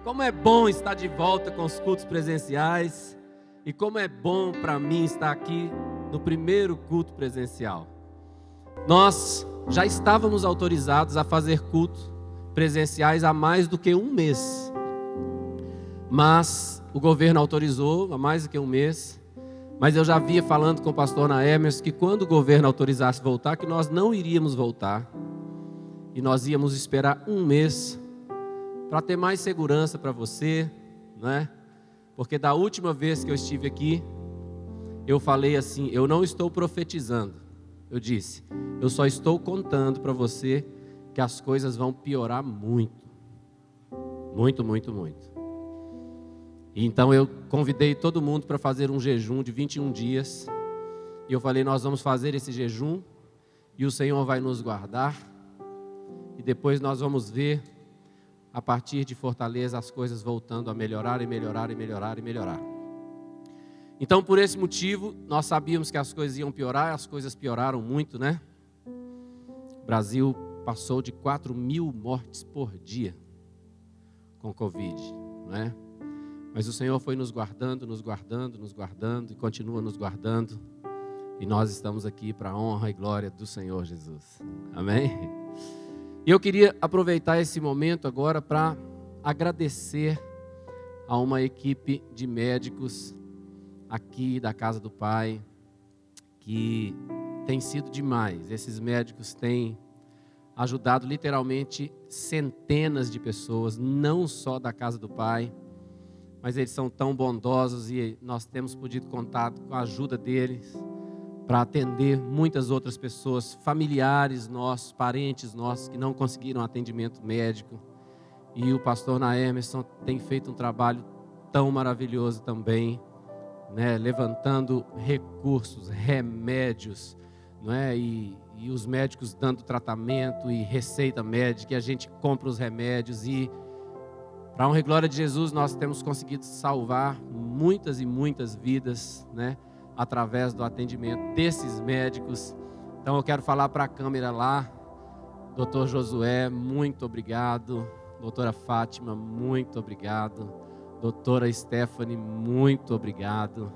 Como é bom estar de volta com os cultos presenciais e como é bom para mim estar aqui no primeiro culto presencial. Nós já estávamos autorizados a fazer cultos presenciais há mais do que um mês, mas o governo autorizou há mais do que um mês. Mas eu já vinha falando com o pastor Naemers que quando o governo autorizasse voltar, que nós não iríamos voltar. E nós íamos esperar um mês para ter mais segurança para você, né? Porque da última vez que eu estive aqui, eu falei assim, eu não estou profetizando. Eu disse, eu só estou contando para você que as coisas vão piorar muito. Muito, muito, muito. Então eu convidei todo mundo para fazer um jejum de 21 dias. E eu falei, nós vamos fazer esse jejum e o Senhor vai nos guardar. E depois nós vamos ver, a partir de Fortaleza, as coisas voltando a melhorar e melhorar e melhorar e melhorar. Então por esse motivo, nós sabíamos que as coisas iam piorar, as coisas pioraram muito, né? O Brasil passou de 4.000 mortes por dia com Covid, né? Mas o Senhor foi nos guardando, nos guardando, nos guardando e continua nos guardando. E nós estamos aqui para a honra e glória do Senhor Jesus. Amém? E eu queria aproveitar esse momento agora para agradecer a uma equipe de médicos aqui da Casa do Pai, que tem sido demais. Esses médicos têm ajudado literalmente centenas de pessoas, não só da Casa do Pai, mas eles são tão bondosos e nós temos podido contar com a ajuda deles para atender muitas outras pessoas, familiares nossos, parentes nossos que não conseguiram atendimento médico. E o pastor Naemerson tem feito um trabalho tão maravilhoso também, né? Levantando recursos, remédios, não é? E os médicos dando tratamento e receita médica, e a gente compra os remédios e para a honra e glória de Jesus, nós temos conseguido salvar muitas e muitas vidas, né? Através do atendimento desses médicos. Então eu quero falar para a câmera lá, Dr. Josué, muito obrigado. Doutora Fátima, muito obrigado. Doutora Stephanie, muito obrigado.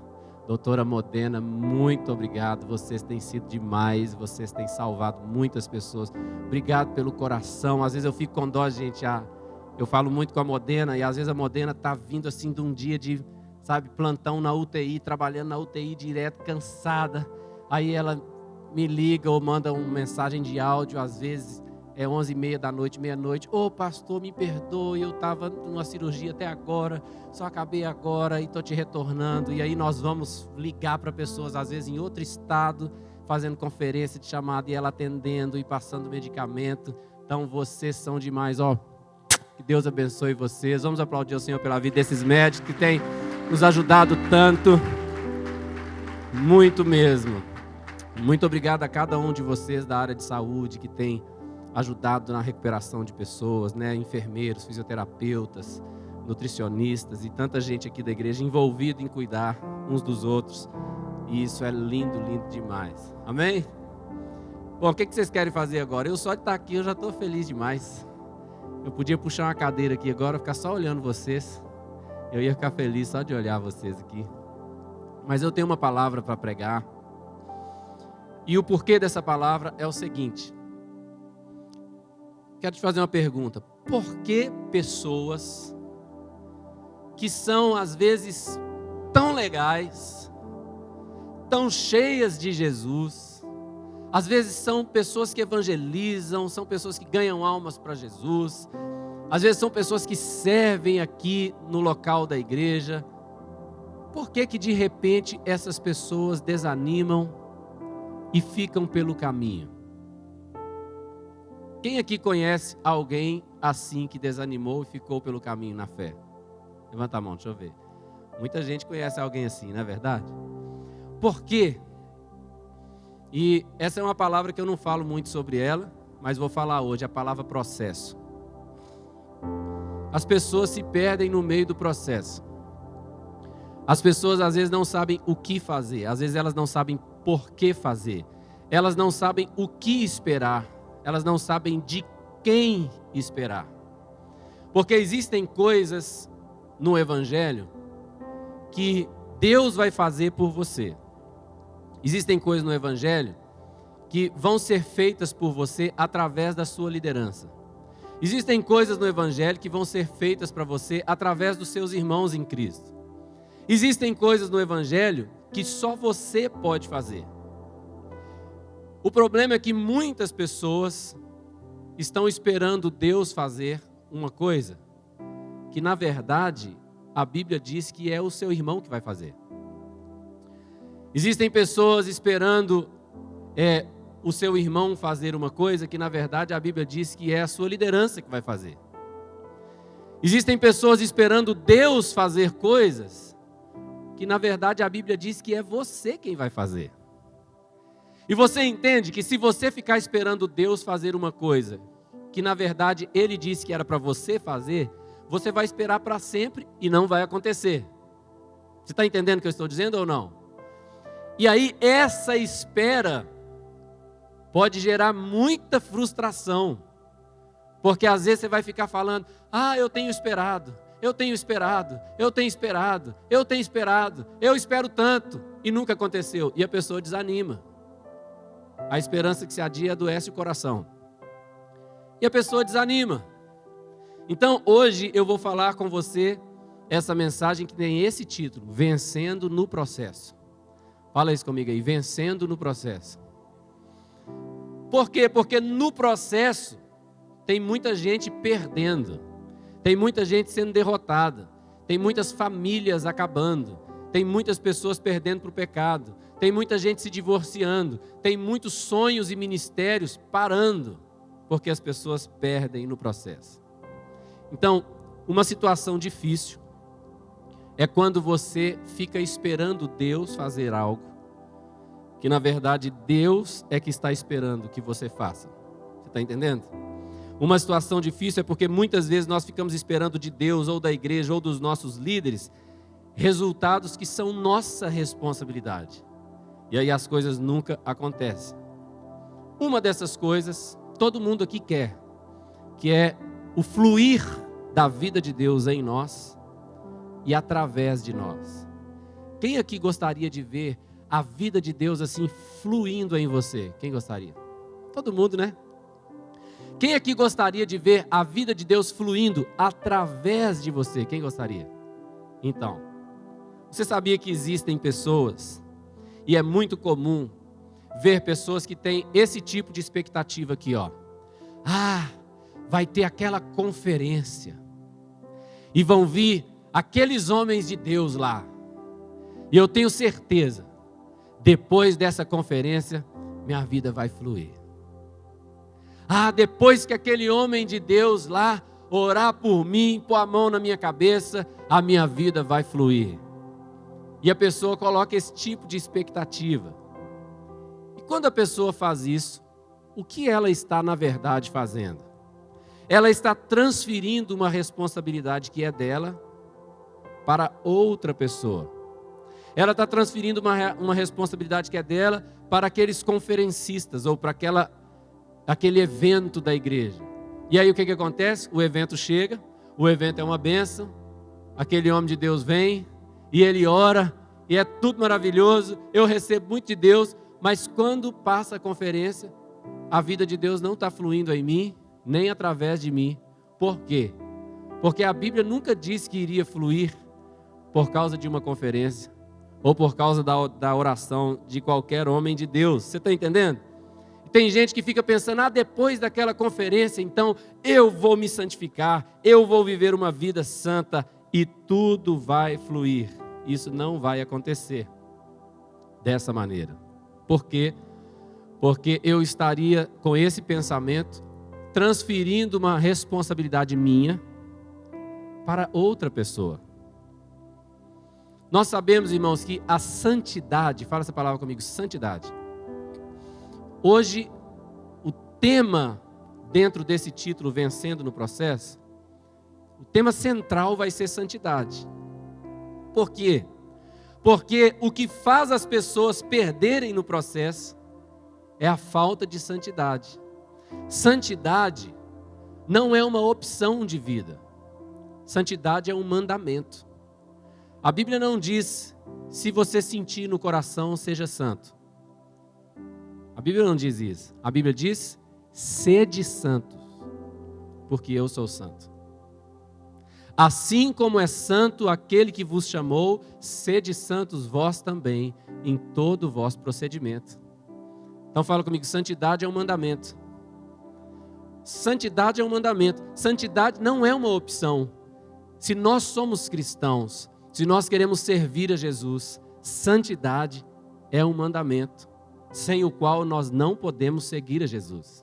Doutora Modena, muito obrigado. Vocês têm sido demais, vocês têm salvado muitas pessoas. Obrigado pelo coração. Às vezes eu fico com dó, gente. Eu falo muito com a Modena e às vezes a Modena está vindo assim de um dia de, sabe, plantão na UTI, trabalhando na UTI direto, cansada. Aí ela me liga ou manda uma mensagem de áudio, às vezes é 11h30 da noite, meia-noite. Ô pastor, me perdoe, eu estava numa cirurgia até agora, só acabei agora e estou te retornando. E aí nós vamos ligar para pessoas, às vezes em outro estado, fazendo conferência de chamada e ela atendendo e passando medicamento. Então vocês são demais, ó. Que Deus abençoe vocês. Vamos aplaudir o Senhor pela vida desses médicos que têm nos ajudado tanto. Muito mesmo. Muito obrigado a cada um de vocês da área de saúde que tem ajudado na recuperação de pessoas, né? Enfermeiros, fisioterapeutas, nutricionistas e tanta gente aqui da igreja envolvida em cuidar uns dos outros. E isso é lindo, lindo demais. Amém? Bom, o que vocês querem fazer agora? Eu só de estar aqui eu já estou feliz demais. Eu podia puxar uma cadeira aqui agora, ficar só olhando vocês. Eu ia ficar feliz só de olhar vocês aqui. Mas eu tenho uma palavra para pregar. E o porquê dessa palavra é o seguinte. Quero te fazer uma pergunta. Por que pessoas que são às vezes tão legais, tão cheias de Jesus, às vezes são pessoas que evangelizam, são pessoas que ganham almas para Jesus, às vezes são pessoas que servem aqui no local da igreja. Por que de repente essas pessoas desanimam e ficam pelo caminho? Quem aqui conhece alguém assim que desanimou e ficou pelo caminho na fé? Levanta a mão, deixa eu ver. Muita gente conhece alguém assim, não é verdade? Por quê? E essa é uma palavra que eu não falo muito sobre ela, mas vou falar hoje, a palavra processo. As pessoas se perdem no meio do processo. As pessoas às vezes não sabem o que fazer, às vezes elas não sabem por que fazer, elas não sabem o que esperar, elas não sabem de quem esperar. Porque existem coisas no Evangelho que Deus vai fazer por você. Existem coisas no Evangelho que vão ser feitas por você através da sua liderança. Existem coisas no Evangelho que vão ser feitas para você através dos seus irmãos em Cristo. Existem coisas no Evangelho que só você pode fazer. O problema é que muitas pessoas estão esperando Deus fazer uma coisa que, na verdade, a Bíblia diz que é o seu irmão que vai fazer. Existem pessoas esperando o seu irmão fazer uma coisa que, na verdade, a Bíblia diz que é a sua liderança que vai fazer. Existem pessoas esperando Deus fazer coisas que, na verdade, a Bíblia diz que é você quem vai fazer. E você entende que se você ficar esperando Deus fazer uma coisa que, na verdade, Ele disse que era para você fazer, você vai esperar para sempre e não vai acontecer. Você está entendendo o que eu estou dizendo ou não? E aí, essa espera pode gerar muita frustração. Porque às vezes você vai ficar falando, eu tenho esperado, eu tenho esperado, eu tenho esperado, eu tenho esperado, eu espero tanto, e nunca aconteceu. E a pessoa desanima. A esperança que se adia adoece o coração. E a pessoa desanima. Então hoje eu vou falar com você essa mensagem que tem esse título, Vencendo no Processo. Fala isso comigo aí, vencendo no processo. Por quê? Porque no processo tem muita gente perdendo, tem muita gente sendo derrotada, tem muitas famílias acabando, tem muitas pessoas perdendo para o pecado, tem muita gente se divorciando, tem muitos sonhos e ministérios parando, porque as pessoas perdem no processo. Então, uma situação difícil é quando você fica esperando Deus fazer algo, que na verdade Deus é que está esperando que você faça. Você está entendendo? Uma situação difícil é porque muitas vezes nós ficamos esperando de Deus, ou da igreja, ou dos nossos líderes, resultados que são nossa responsabilidade. E aí as coisas nunca acontecem. Uma dessas coisas, todo mundo aqui quer, que é o fluir da vida de Deus em nós e através de nós. Quem aqui gostaria de ver a vida de Deus assim fluindo em você? Quem gostaria? Todo mundo, né? Quem aqui gostaria de ver a vida de Deus fluindo através de você? Quem gostaria? Então, você sabia que existem pessoas, e é muito comum ver pessoas que têm esse tipo de expectativa aqui, ó. Vai ter aquela conferência, e vão vir aqueles homens de Deus lá, e eu tenho certeza, depois dessa conferência, minha vida vai fluir. Depois que aquele homem de Deus lá orar por mim, pôr a mão na minha cabeça, a minha vida vai fluir. E a pessoa coloca esse tipo de expectativa. E quando a pessoa faz isso, o que ela está na verdade fazendo? Ela está transferindo uma responsabilidade que é dela para outra pessoa. Ela está transferindo uma responsabilidade que é dela para aqueles conferencistas ou para aquele evento da igreja. E aí o que acontece? O evento chega, o evento é uma bênção, aquele homem de Deus vem e ele ora e é tudo maravilhoso, eu recebo muito de Deus, mas quando passa a conferência, a vida de Deus não está fluindo em mim, nem através de mim. Por quê? Porque a Bíblia nunca disse que iria fluir por causa de uma conferência ou por causa da oração de qualquer homem de Deus. Você está entendendo? Tem gente que fica pensando, depois daquela conferência, então eu vou me santificar, eu vou viver uma vida santa e tudo vai fluir. Isso não vai acontecer dessa maneira. Por quê? Porque eu estaria com esse pensamento transferindo uma responsabilidade minha para outra pessoa. Nós sabemos, irmãos, que a santidade, fala essa palavra comigo, santidade. Hoje, o tema dentro desse título, Vencendo no Processo, o tema central vai ser santidade. Por quê? Porque o que faz as pessoas perderem no processo é a falta de santidade. Santidade não é uma opção de vida. Santidade é um mandamento. A Bíblia não diz, se você sentir no coração, seja santo. A Bíblia não diz isso. A Bíblia diz, sede santos, porque eu sou santo. Assim como é santo aquele que vos chamou, sede santos vós também, em todo o vosso procedimento. Então fala comigo, santidade é um mandamento. Santidade é um mandamento. Santidade não é uma opção. Se nós somos cristãos, se nós queremos servir a Jesus, santidade é um mandamento, sem o qual nós não podemos seguir a Jesus.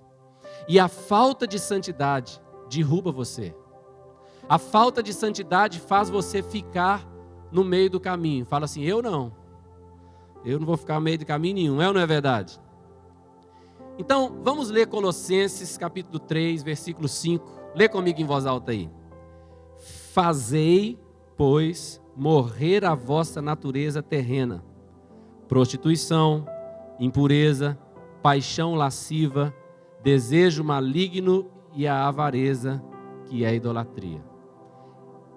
E a falta de santidade derruba você. A falta de santidade faz você ficar no meio do caminho. Fala assim, eu não vou ficar no meio do caminho nenhum, é ou não é verdade? Então, vamos ler Colossenses capítulo 3, versículo 5. Lê comigo em voz alta aí. Fazei, pois, morrer a vossa natureza terrena, prostituição, impureza, paixão lasciva, desejo maligno e a avareza, que é a idolatria.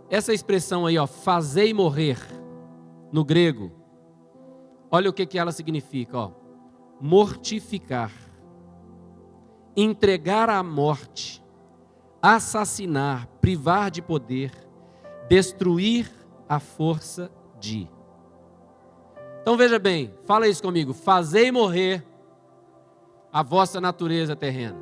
Essa expressão aí, fazei morrer, no grego, olha o que ela significa, mortificar, entregar à morte, assassinar, privar de poder, destruir a força de. Então veja bem, fala isso comigo, fazei morrer a vossa natureza terrena.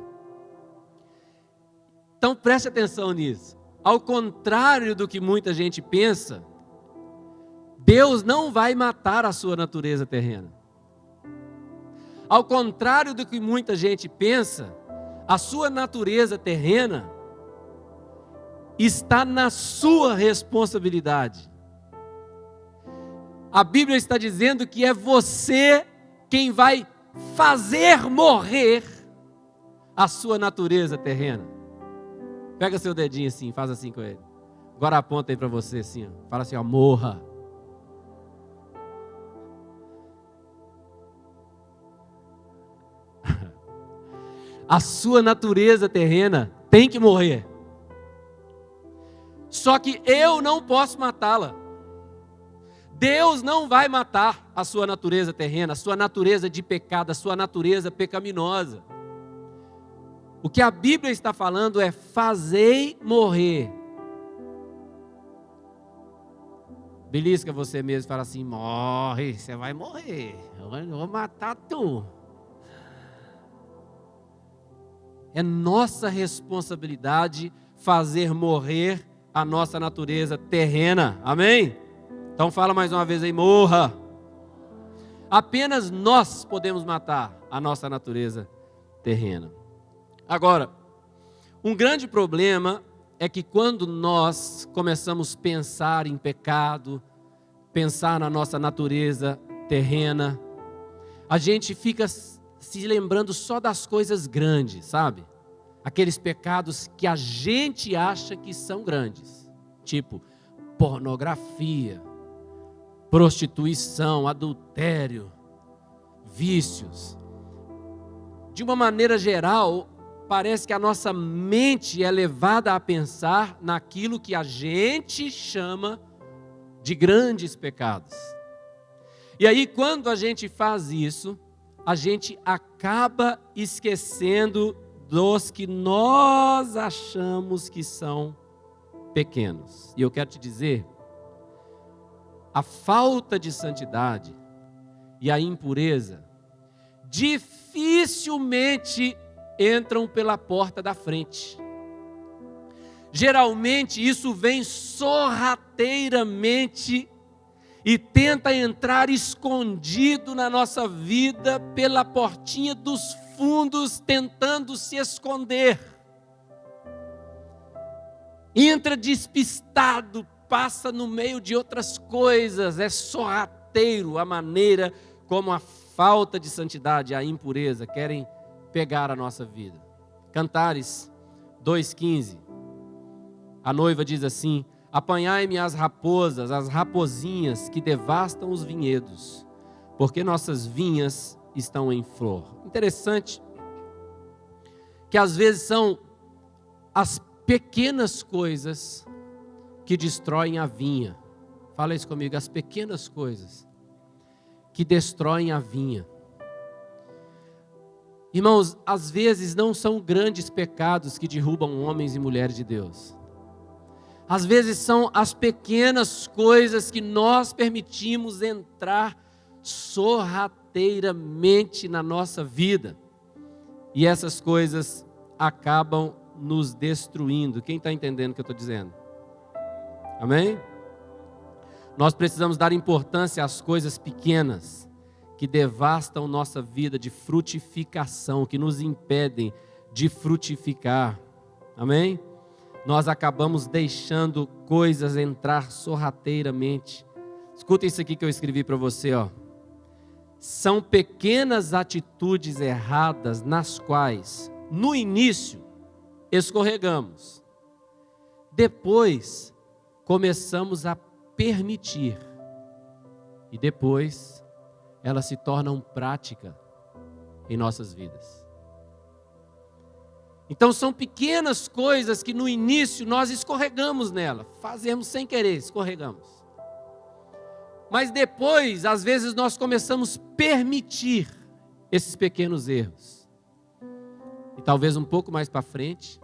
Então preste atenção nisso. Ao contrário do que muita gente pensa, Deus não vai matar a sua natureza terrena. Ao contrário do que muita gente pensa, a sua natureza terrena está na sua responsabilidade. A Bíblia está dizendo que é você quem vai fazer morrer a sua natureza terrena. Pega seu dedinho assim, faz assim com ele. Agora aponta aí para você assim, fala assim, morra. A sua natureza terrena tem que morrer. Só que eu não posso matá-la. Deus não vai matar a sua natureza terrena, a sua natureza de pecado, a sua natureza pecaminosa. O que a Bíblia está falando é fazei morrer. Belisca você mesmo e fala assim, morre, você vai morrer, eu vou matar tu. É nossa responsabilidade fazer morrer a nossa natureza terrena, amém? Então fala mais uma vez aí, morra. Apenas nós podemos matar a nossa natureza terrena. Agora, um grande problema é que quando nós começamos a pensar em pecado, pensar na nossa natureza terrena, a gente fica se lembrando só das coisas grandes, sabe? Aqueles pecados que a gente acha que são grandes, tipo pornografia, prostituição, adultério, vícios. De uma maneira geral, parece que a nossa mente é levada a pensar naquilo que a gente chama de grandes pecados. E aí, quando a gente faz isso, a gente acaba esquecendo dos que nós achamos que são pequenos. E eu quero te dizer, a falta de santidade e a impureza dificilmente entram pela porta da frente. Geralmente isso vem sorrateiramente e tenta entrar escondido na nossa vida pela portinha dos fundos, tentando se esconder. Entra despistado, passa no meio de outras coisas, é sorrateiro a maneira como a falta de santidade e a impureza querem pegar a nossa vida. Cantares 2,15, a noiva diz assim: apanhai-me as raposas, as rapozinhas que devastam os vinhedos, porque nossas vinhas estão em flor. Interessante que às vezes são as pequenas coisas que destroem a vinha. Fala isso comigo, as pequenas coisas que destroem a vinha. Irmãos, às vezes não são grandes pecados que derrubam homens e mulheres de Deus. Às vezes são as pequenas coisas que nós permitimos entrar sorrateiramente na nossa vida. E essas coisas acabam nos destruindo. Quem está entendendo o que eu estou dizendo? Amém? Nós precisamos dar importância às coisas pequenas que devastam nossa vida de frutificação, que nos impedem de frutificar. Amém? Nós acabamos deixando coisas entrar sorrateiramente. Escuta isso aqui que eu escrevi para você, ó. São pequenas atitudes erradas nas quais, no início, escorregamos. Depois, começamos a permitir. E depois, elas se tornam prática em nossas vidas. Então são pequenas coisas que no início nós escorregamos nela. Fazemos sem querer, escorregamos. Mas depois, às vezes, nós começamos a permitir esses pequenos erros. E talvez um pouco mais para frente,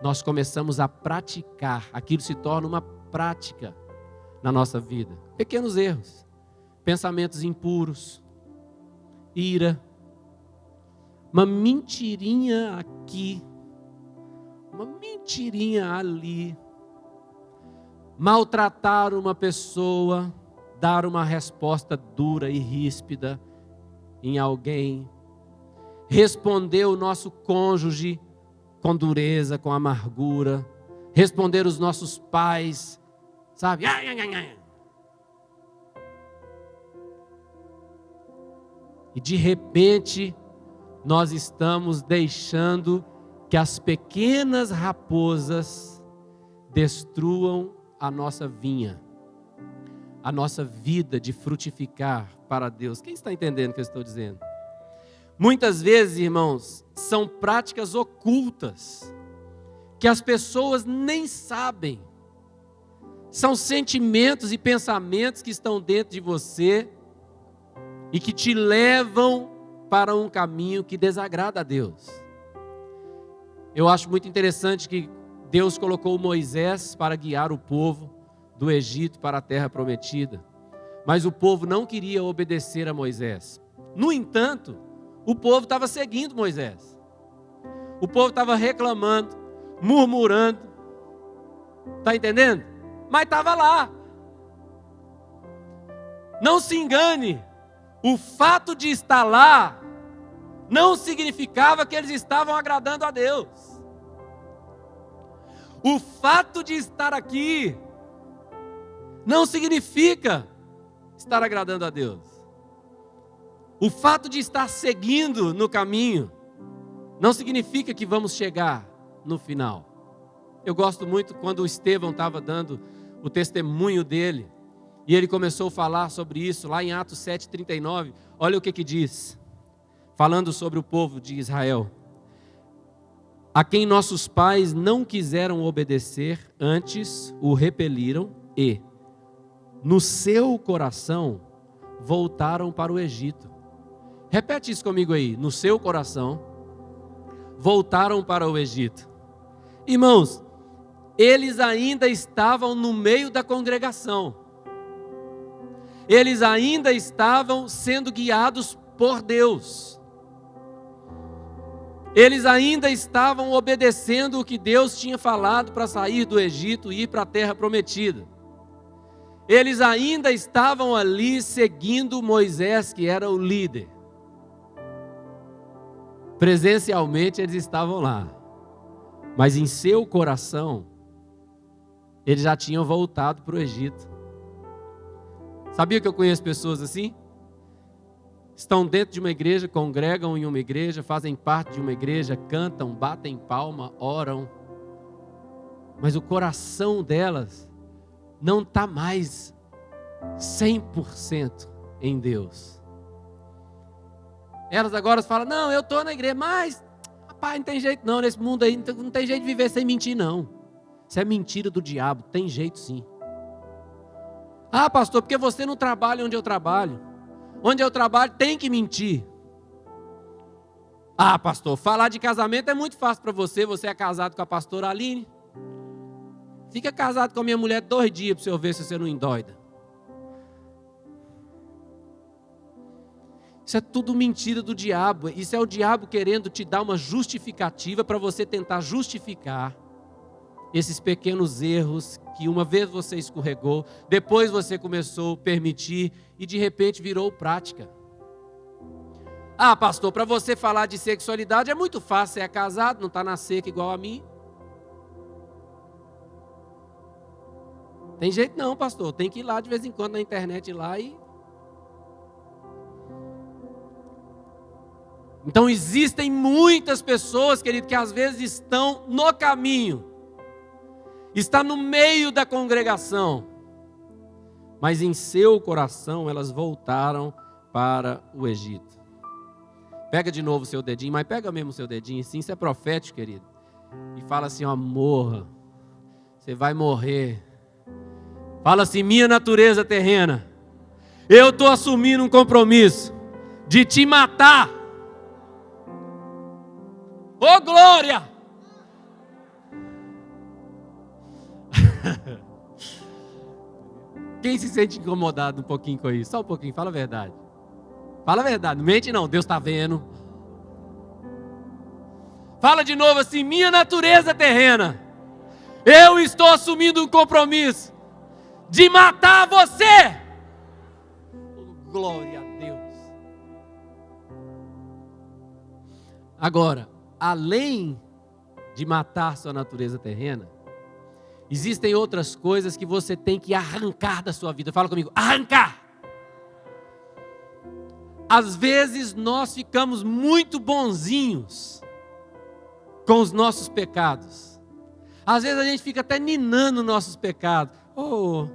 nós começamos a praticar. Aquilo se torna uma prática na nossa vida. Pequenos erros. Pensamentos impuros. Ira. Uma mentirinha aqui. Uma mentirinha ali. Maltratar uma pessoa. Dar uma resposta dura e ríspida em alguém. Responder o nosso cônjuge com dureza, com amargura. Responder os nossos pais, sabe? E de repente, nós estamos deixando que as pequenas raposas destruam a nossa vinha. A nossa vida de frutificar para Deus. Quem está entendendo o que eu estou dizendo? Muitas vezes, irmãos, são práticas ocultas, que as pessoas nem sabem. São sentimentos e pensamentos que estão dentro de você e que te levam para um caminho que desagrada a Deus. Eu acho muito interessante que Deus colocou Moisés para guiar o povo do Egito para a terra prometida. Mas o povo não queria obedecer a Moisés. No entanto, o povo estava seguindo Moisés. O povo estava reclamando, murmurando. Está entendendo? Mas estava lá. Não se engane. O fato de estar lá não significava que eles estavam agradando a Deus. O fato de estar aqui não significa estar agradando a Deus. O fato de estar seguindo no caminho não significa que vamos chegar no final. Eu gosto muito quando o Estevão estava dando o testemunho dele e ele começou a falar sobre isso lá em Atos 7:39. Olha o que diz, falando sobre o povo de Israel. A quem nossos pais não quiseram obedecer, antes o repeliram e no seu coração voltaram para o Egito. Repete isso comigo aí. No seu coração voltaram para o Egito. Irmãos, eles ainda estavam no meio da congregação. Eles ainda estavam sendo guiados por Deus. Eles ainda estavam obedecendo o que Deus tinha falado para sair do Egito e ir para a terra prometida. Eles ainda estavam ali seguindo Moisés, que era o líder. Presencialmente eles estavam lá. Mas em seu coração, eles já tinham voltado para o Egito. Sabia que eu conheço pessoas assim? Estão dentro de uma igreja, congregam em uma igreja, fazem parte de uma igreja, cantam, batem palma, oram. Mas o coração delas não está mais 100% em Deus. Elas agora falam, não, eu estou na igreja, mas, rapaz, não tem jeito não, nesse mundo aí, não tem jeito de viver sem mentir não. Isso é mentira do diabo, tem jeito sim. Ah, pastor, porque você não trabalha onde eu trabalho. Onde eu trabalho tem que mentir. Ah, pastor, falar de casamento é muito fácil para você. Você é casado com a pastora Aline. Fica casado com a minha mulher 2 dias para você ver se você não endoida. Isso é tudo mentira do diabo. Isso é o diabo querendo te dar uma justificativa para você tentar justificar esses pequenos erros que uma vez você escorregou, depois você começou a permitir e de repente virou prática. Ah, pastor, para você falar de sexualidade é muito fácil, você é casado, não está na seca igual a mim. Tem jeito não, pastor, tem que ir lá de vez em quando na internet lá e... Então existem muitas pessoas, querido, que às vezes estão no caminho, está no meio da congregação, mas em seu coração elas voltaram para o Egito. Pega de novo o seu dedinho, mas pega mesmo o seu dedinho, sim, isso é profético, querido. E fala assim, ó, morra, você vai morrer. Fala assim, minha natureza terrena, eu estou assumindo um compromisso de te matar. Ô glória! Quem se sente incomodado um pouquinho com isso? Só um pouquinho, fala a verdade. Fala a verdade, não mente não, Deus está vendo. Fala de novo assim, minha natureza terrena, eu estou assumindo um compromisso de matar você. Oh, glória a Deus. Agora, além de matar sua natureza terrena, existem outras coisas que você tem que arrancar da sua vida. Fala comigo, arrancar. Às vezes nós ficamos muito bonzinhos com os nossos pecados. Às vezes a gente fica até ninando nossos pecados. Oh.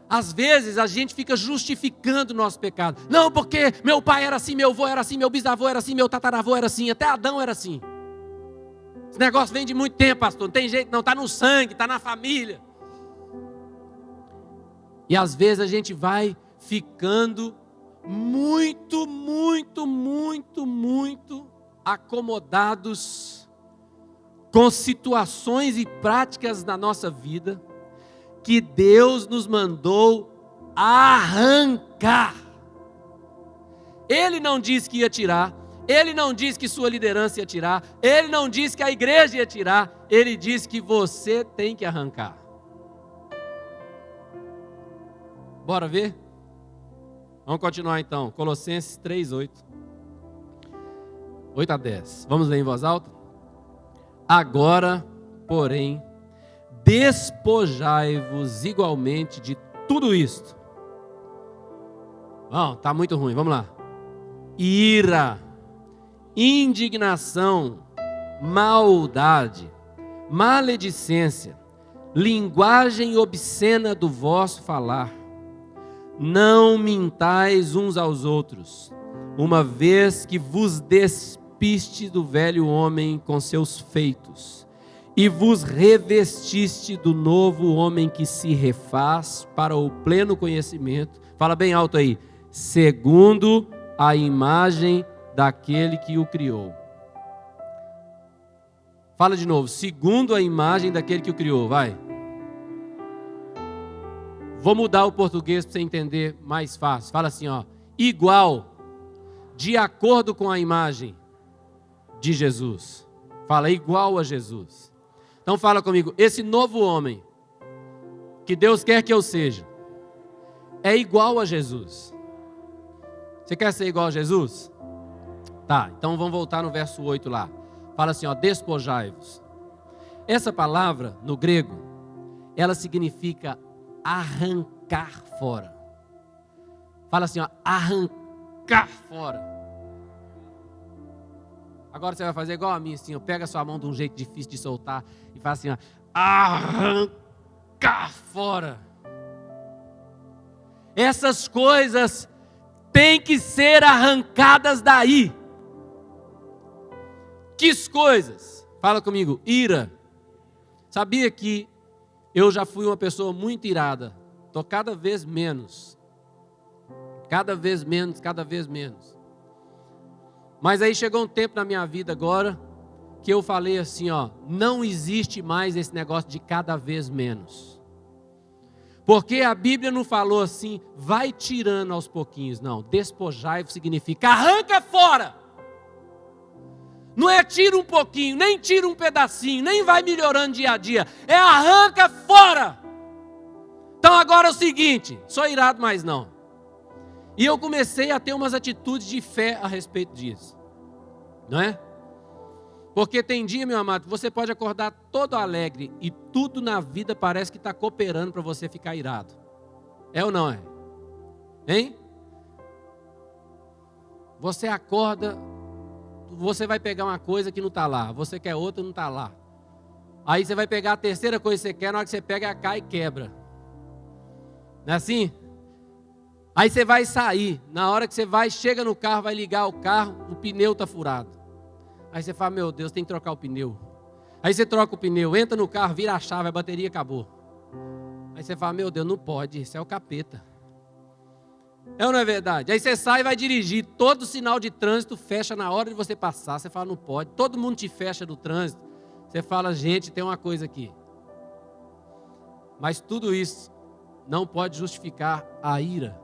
Às vezes a gente fica justificando o nosso pecado. Não, porque meu pai era assim, meu avô era assim, meu bisavô era assim, meu tataravô era assim, até Adão era assim. Esse negócio vem de muito tempo, pastor, não tem jeito não, está no sangue, está na família. E às vezes a gente vai ficando muito acomodados com situações e práticas na nossa vida que Deus nos mandou arrancar. Ele não disse que ia tirar, Ele não disse que sua liderança ia tirar, Ele não disse que a igreja ia tirar, Ele disse que você tem que arrancar. Bora ver? Vamos continuar então, Colossenses 3:8. 8 a 10. Vamos ler em voz alta? Agora, porém, despojai-vos igualmente de tudo isto. Bom, está muito ruim, vamos lá. Ira, indignação, maldade, maledicência, linguagem obscena do vosso falar. Não mintais uns aos outros, uma vez que vos despiste do velho homem com seus feitos, e vos revestiste do novo homem que se refaz para o pleno conhecimento. Fala bem alto aí. Segundo a imagem daquele que o criou. Fala de novo. Segundo a imagem daquele que o criou. Vai. Vou mudar o português para você entender mais fácil. Fala assim, ó. Igual, de acordo com a imagem de Jesus. Fala igual a Jesus. Então fala comigo. Esse novo homem que Deus quer que eu seja é igual a Jesus. Você quer ser igual a Jesus? Tá, então vamos voltar no verso 8 lá. Fala assim, ó, despojai-vos. Essa palavra, no grego, ela significa arrancar fora. Fala assim, ó, arrancar fora. Agora você vai fazer igual a mim, assim, ó, pega a sua mão de um jeito difícil de soltar e fala assim, ó, arrancar fora. Essas coisas têm que ser arrancadas daí. Que coisas? Fala comigo. Ira, Sabia que eu já fui uma pessoa muito irada. Estou cada vez menos. Cada vez menos, cada vez menos. Mas aí chegou um tempo na minha vida agora que eu falei assim, ó, não existe mais esse negócio de cada vez menos. Porque a Bíblia não falou assim, vai tirando aos pouquinhos, não. Despojai significa arranca fora. Não é tira um pouquinho, nem tira um pedacinho, nem vai melhorando dia a dia. É arranca fora. Então agora é o seguinte, sou irado mais não. E eu comecei a ter umas atitudes de fé a respeito disso. Não é? Porque tem dia, meu amado, você pode acordar todo alegre e tudo na vida parece que está cooperando para você ficar irado. É ou não é? Hein? Você acorda, você vai pegar uma coisa que não está lá, você quer outra não está lá. Aí você vai pegar a terceira coisa que você quer, na hora que você pega, ela cai e quebra. Não é assim? Aí você vai sair, na hora que você vai, chega no carro, vai ligar o carro, o pneu está furado. Aí você fala, meu Deus, tem que trocar o pneu. Aí você troca o pneu, entra no carro, vira a chave, a bateria acabou. Aí você fala, meu Deus, não pode, isso é o capeta. É ou não é verdade? Aí você sai e vai dirigir, todo sinal de trânsito fecha na hora de você passar. Você fala, não pode, todo mundo te fecha do trânsito. Você fala, gente, tem uma coisa aqui. Mas tudo isso não pode justificar a ira.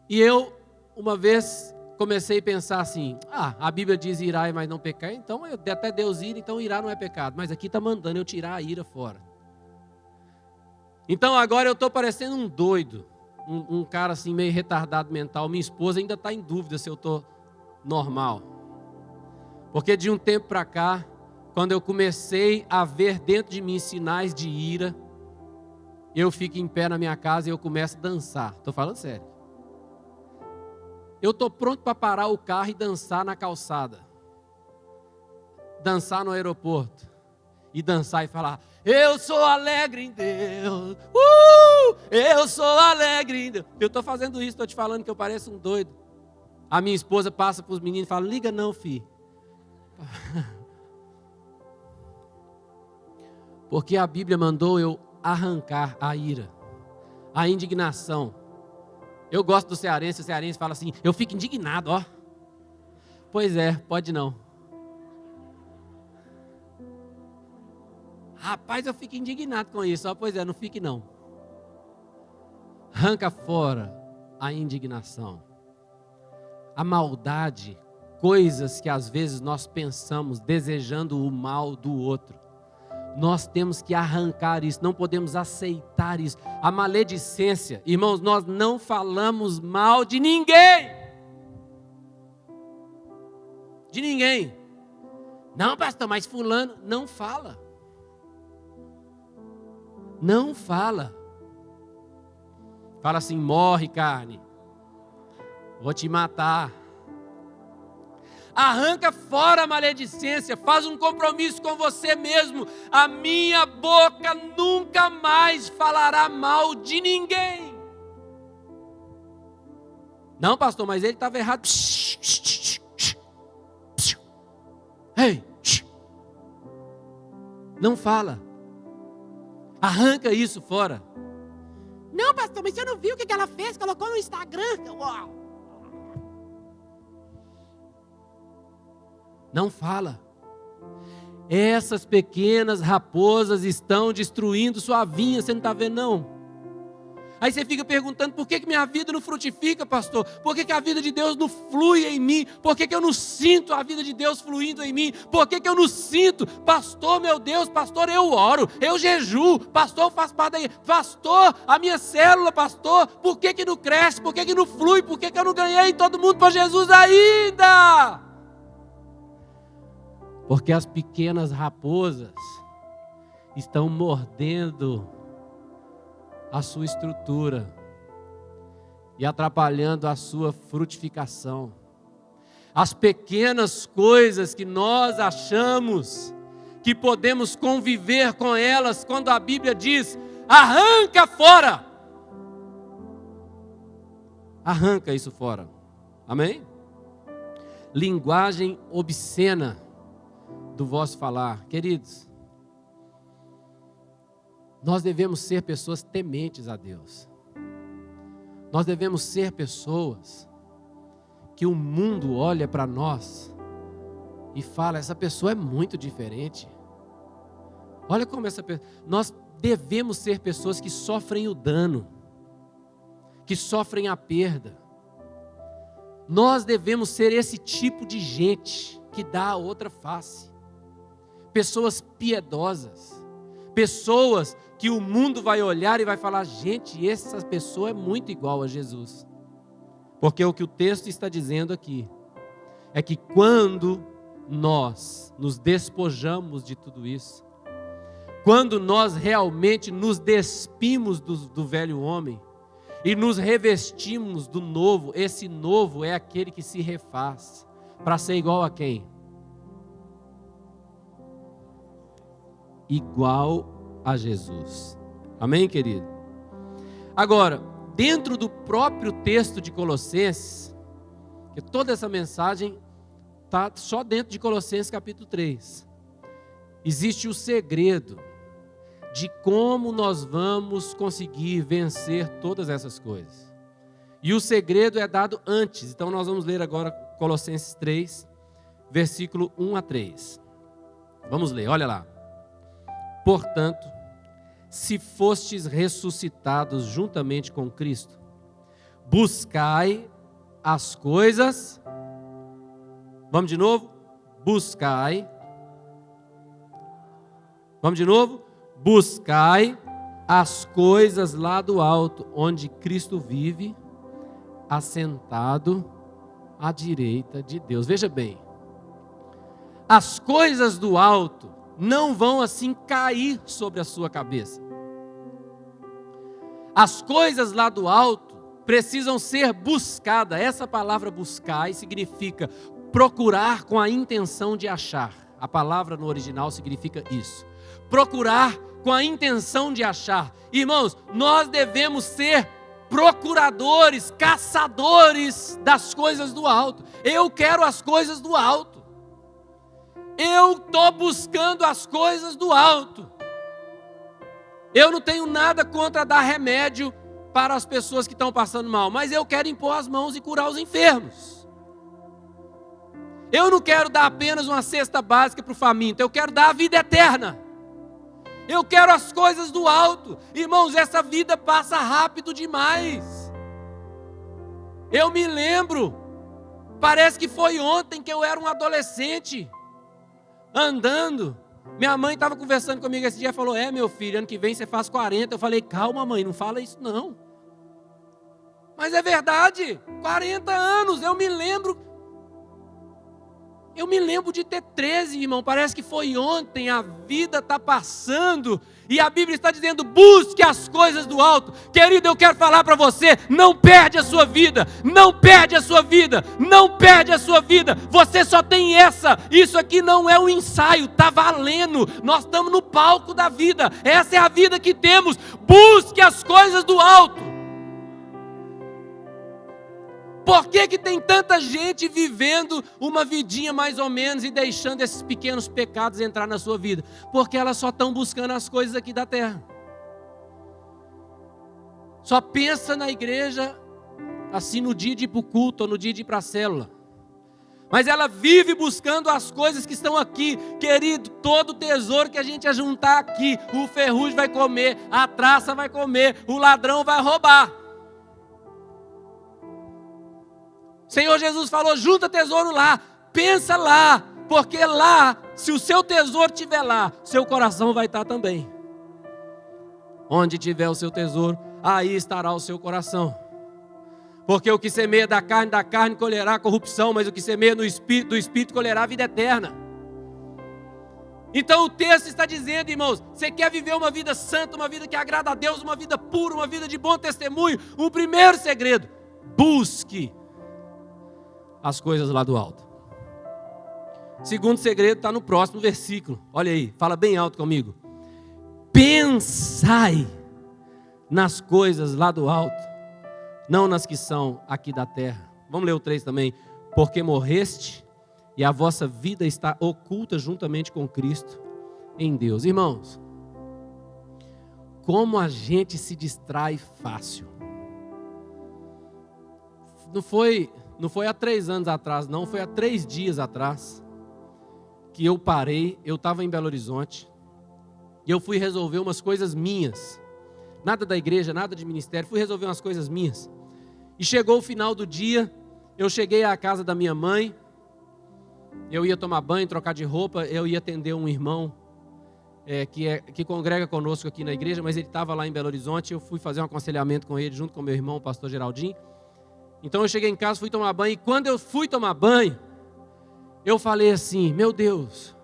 E eu, uma vez, comecei a pensar assim, a Bíblia diz irai, mas não pecar, então até Deus ira, então irar não é pecado. Mas aqui está mandando eu tirar a ira fora. Então agora eu estou parecendo um doido, um cara assim meio retardado mental. Minha esposa ainda está em dúvida se eu estou normal. Porque de um tempo para cá, quando eu comecei a ver dentro de mim sinais de ira, eu fico em pé na minha casa e eu começo a dançar. Estou falando sério. Eu estou pronto para parar o carro e dançar na calçada. Dançar no aeroporto. E dançar e falar, eu sou alegre em Deus. Eu sou alegre em Deus. Eu estou fazendo isso, estou te falando que eu pareço um doido. A minha esposa passa para os meninos e fala, liga não, filho. Porque a Bíblia mandou eu arrancar a ira, a indignação. Eu gosto do cearense, o cearense fala assim, eu fico indignado, ó. Pois é, pode não. Rapaz, eu fico indignado com isso, ó. Pois é, não fique não. Arranca fora a indignação, a maldade, coisas que às vezes nós pensamos desejando o mal do outro. Nós temos que arrancar isso, não podemos aceitar isso. A maledicência, irmãos, nós não falamos mal de ninguém. De ninguém. Não, pastor, mas fulano não fala. Não fala. Fala assim, morre carne. Vou te matar. Arranca fora a maledicência, faz um compromisso com você mesmo. A minha boca nunca mais falará mal de ninguém. Não, pastor, mas ele estava errado. Ei, não fala. Arranca isso fora. Não, pastor, mas você não viu o que ela fez? Colocou no Instagram. Uau. Não fala. Essas pequenas raposas estão destruindo sua vinha, você não está vendo não? Aí você fica perguntando, por que minha vida não frutifica, pastor? Por que a vida de Deus não flui em mim? Por que eu não sinto a vida de Deus fluindo em mim? Por que eu não sinto? Pastor, meu Deus, pastor, eu oro, eu jejuo, pastor, eu faço parte daí. Pastor, a minha célula, pastor, por que não cresce? Por que não flui? Por que eu não ganhei todo mundo para Jesus ainda? Porque as pequenas raposas estão mordendo a sua estrutura e atrapalhando a sua frutificação. As pequenas coisas que nós achamos que podemos conviver com elas, quando a Bíblia diz, arranca fora. Arranca isso fora. Amém? Linguagem obscena do vosso falar. Queridos, Nós devemos ser pessoas tementes a Deus. Nós devemos ser pessoas que o mundo olha para nós e fala, essa pessoa é muito diferente. Olha como essa pessoa... Nós devemos ser pessoas que sofrem o dano, que sofrem a perda. Nós devemos ser esse tipo de gente que dá a outra face. Pessoas piedosas, pessoas que o mundo vai olhar e vai falar, gente, essa pessoa é muito igual a Jesus. Porque o que o texto está dizendo aqui é que quando nós nos despojamos de tudo isso, quando nós realmente nos despimos do velho homem e nos revestimos do novo, esse novo é aquele que se refaz para ser igual a quem? Igual a Jesus. Amém, querido? Agora, dentro do próprio texto de Colossenses, que toda essa mensagem está só dentro de Colossenses capítulo 3, existe o segredo de como nós vamos conseguir vencer todas essas coisas. E o segredo é dado antes. Então nós vamos ler agora Colossenses 3, versículo 1 a 3. Vamos ler, olha lá. Portanto, se fostes ressuscitados juntamente com Cristo, buscai as coisas... Vamos de novo? Buscai. Vamos de novo? Buscai as coisas lá do alto, onde Cristo vive, assentado à direita de Deus. Veja bem, as coisas do alto não vão assim cair sobre a sua cabeça. As coisas lá do alto precisam ser buscadas. Essa palavra buscar significa procurar com a intenção de achar. A palavra no original significa isso. Procurar com a intenção de achar. Irmãos, nós devemos ser procuradores, caçadores das coisas do alto. Eu quero as coisas do alto. Eu estou buscando as coisas do alto. Eu não tenho nada contra dar remédio para as pessoas que estão passando mal, mas eu quero impor as mãos e curar os enfermos. Eu não quero dar apenas uma cesta básica para o faminto, eu quero dar a vida eterna. Eu quero as coisas do alto. Irmãos, essa vida passa rápido demais. Eu me lembro, parece que foi ontem que eu era um adolescente, andando. Minha mãe estava conversando comigo esse dia e falou, meu filho, ano que vem você faz 40. Eu falei, calma mãe, não fala isso não. Mas é verdade, 40 anos, eu me lembro de ter 13, irmão, parece que foi ontem, a vida está passando, e a Bíblia está dizendo, busque as coisas do alto. Querido, eu quero falar para você, não perde a sua vida, não perde a sua vida, não perde a sua vida, você só tem essa, isso aqui não é um ensaio, está valendo, nós estamos no palco da vida, essa é a vida que temos, busque as coisas do alto. Por que tem tanta gente vivendo uma vidinha mais ou menos e deixando esses pequenos pecados entrar na sua vida? Porque elas só estão buscando as coisas aqui da terra. Só pensa na igreja assim no dia de ir para o culto ou no dia de ir para a célula. Mas ela vive buscando as coisas que estão aqui. Querido, todo tesouro que a gente ajuntar aqui, o ferrugem vai comer, a traça vai comer, o ladrão vai roubar. Senhor Jesus falou, junta tesouro lá, pensa lá, porque lá, se o seu tesouro estiver lá, seu coração vai estar também. Onde tiver o seu tesouro, aí estará o seu coração. Porque o que semeia da carne colherá corrupção, mas o que semeia no espírito, do espírito colherá a vida eterna. Então o texto está dizendo, irmãos, você quer viver uma vida santa, uma vida que agrada a Deus, uma vida pura, uma vida de bom testemunho, o primeiro segredo, busque as coisas lá do alto. Segundo segredo está no próximo versículo. Olha aí, fala bem alto comigo. Pensai nas coisas lá do alto, não nas que são aqui da terra. Vamos ler o 3 também. Porque morreste e a vossa vida está oculta juntamente com Cristo em Deus. Irmãos, como a gente se distrai fácil. Não foi há 3 anos atrás, não, foi há 3 dias atrás que eu parei, eu estava em Belo Horizonte e eu fui resolver umas coisas minhas. Nada da igreja, nada de ministério, fui resolver umas coisas minhas. E chegou o final do dia, eu cheguei à casa da minha mãe, eu ia tomar banho, trocar de roupa, eu ia atender um irmão que congrega conosco aqui na igreja, mas ele estava lá em Belo Horizonte, eu fui fazer um aconselhamento com ele, junto com meu irmão, o pastor Geraldinho. Então eu cheguei em casa, fui tomar banho, e quando eu fui tomar banho, eu falei assim, meu Deus,